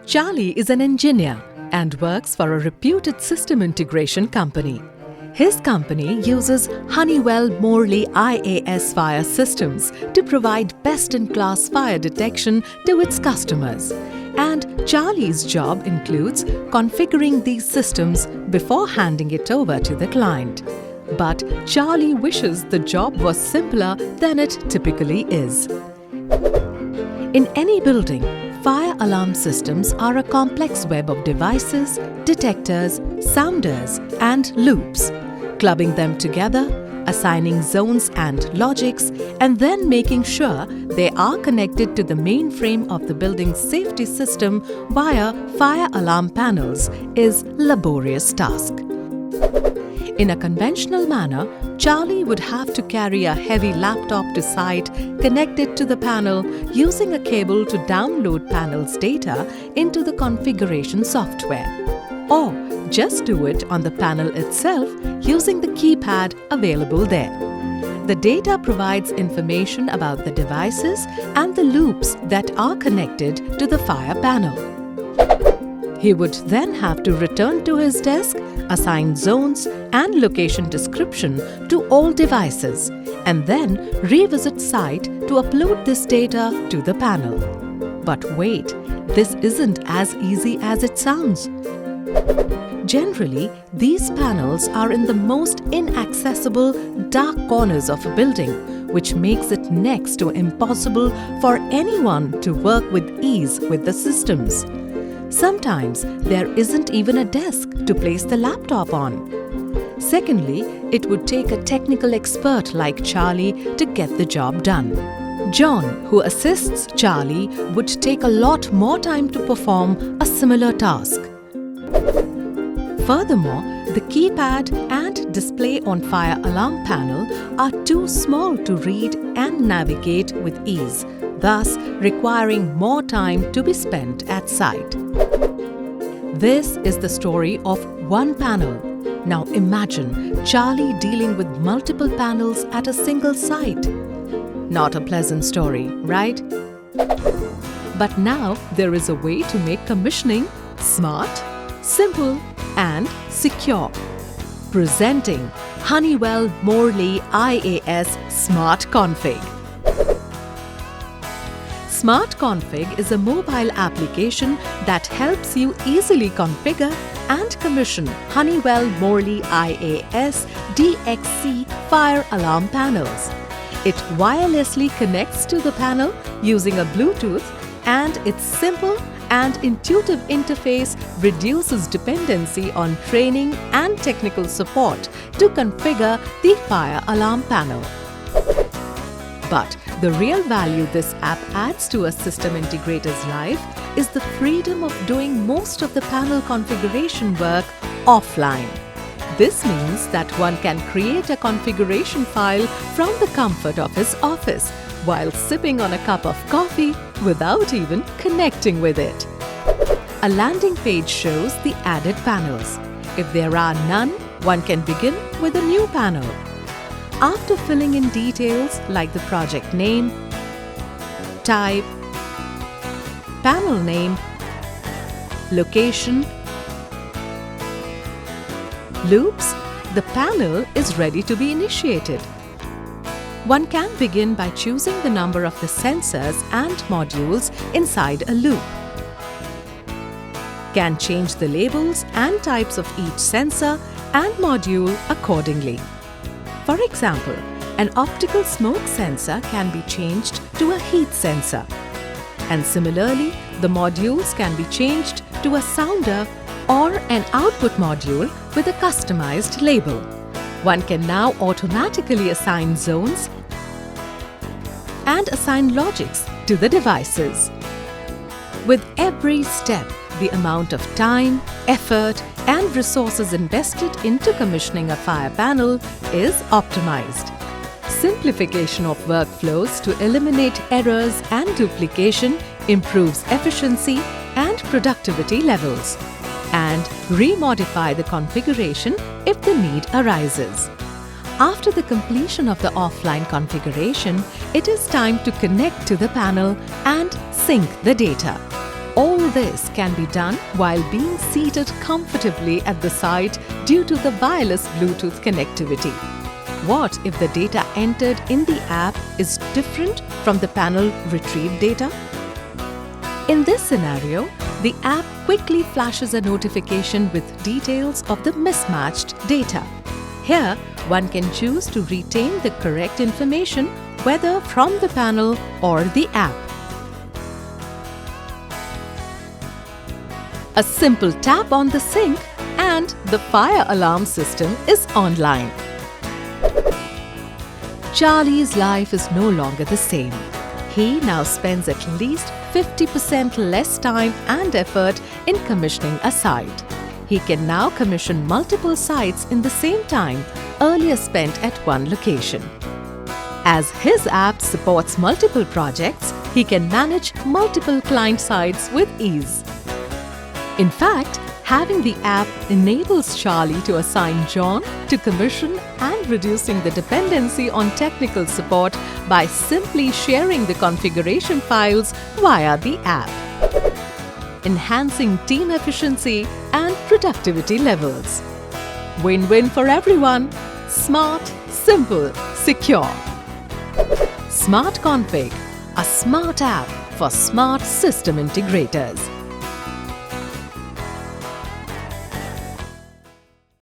Charlie is an engineer and works for a reputed system integration company. His company uses Honeywell Morley IAS fire systems to provide best-in-class fire detection to its customers. And Charlie's job includes configuring these systems before handing it over to the client. But Charlie wishes the job was simpler than it typically is. In any building, fire alarm systems are a complex web of devices, detectors, sounders, and loops. Clubbing them together, assigning zones and logics, and then making sure they are connected to the mainframe of the building's safety system via fire alarm panels is a laborious task. In a conventional manner, Charlie would have to carry a heavy laptop to site, connect it to the panel using a cable to download panel's data into the configuration software. Or just do it on the panel itself using the keypad available there. The data provides information about the devices and the loops that are connected to the fire panel. He would then have to return to his desk, assign zones and location description to all devices, and then revisit site to upload this data to the panel. But wait, this isn't as easy as it sounds. Generally, these panels are in the most inaccessible, dark corners of a building, which makes it next to impossible for anyone to work with ease with the systems. Sometimes there isn't even a desk to place the laptop on. Secondly, it would take a technical expert like Charlie to get the job done. John, who assists Charlie, would take a lot more time to perform a similar task. Furthermore, the keypad and display on fire alarm panel are too small to read and navigate with ease, thus requiring more time to be spent at site. This is the story of one panel. Now imagine Charlie dealing with multiple panels at a single site. Not a pleasant story, right? But now there is a way to make commissioning smart, simple, and secure. Presenting Honeywell Morley IAS Smart Config. Smart Config is a mobile application that helps you easily configure and commission Honeywell Morley IAS DXC fire alarm panels. It wirelessly connects to the panel using a Bluetooth, and its simple and intuitive interface reduces dependency on training and technical support to configure the fire alarm panel. But the real value this app adds to a system integrator's life is the freedom of doing most of the panel configuration work offline. This means that one can create a configuration file from the comfort of his office while sipping on a cup of coffee without even connecting with it. A landing page shows the added panels. If there are none, one can begin with a new panel. After filling in details like the project name, type, panel name, location, loops, the panel is ready to be initiated. One can begin by choosing the number of the sensors and modules inside a loop. Can change the labels and types of each sensor and module accordingly. For example, an optical smoke sensor can be changed to a heat sensor. And similarly, the modules can be changed to a sounder or an output module with a customized label. One can now automatically assign zones and assign logics to the devices. With every step, the amount of time, effort, and resources invested into commissioning a fire panel is optimized. Simplification of workflows to eliminate errors and duplication improves efficiency and productivity levels. And remodify the configuration if the need arises. After the completion of the offline configuration, it is time to connect to the panel and sync the data. All this can be done while being seated comfortably at the site due to the wireless Bluetooth connectivity. What if the data entered in the app is different from the panel retrieved data? In this scenario, the app quickly flashes a notification with details of the mismatched data. Here, one can choose to retain the correct information whether from the panel or the app. A simple tap on the sink and the fire alarm system is online. Charlie's life is no longer the same. He now spends at least 50% less time and effort in commissioning a site. He can now commission multiple sites in the same time earlier spent at one location. As his app supports multiple projects, he can manage multiple client sites with ease. In fact, having the app enables Charlie to assign John to commission and reducing the dependency on technical support by simply sharing the configuration files via the app, enhancing team efficiency and productivity levels. Win-win for everyone. Smart, simple, secure. Smart Config, a smart app for smart system integrators.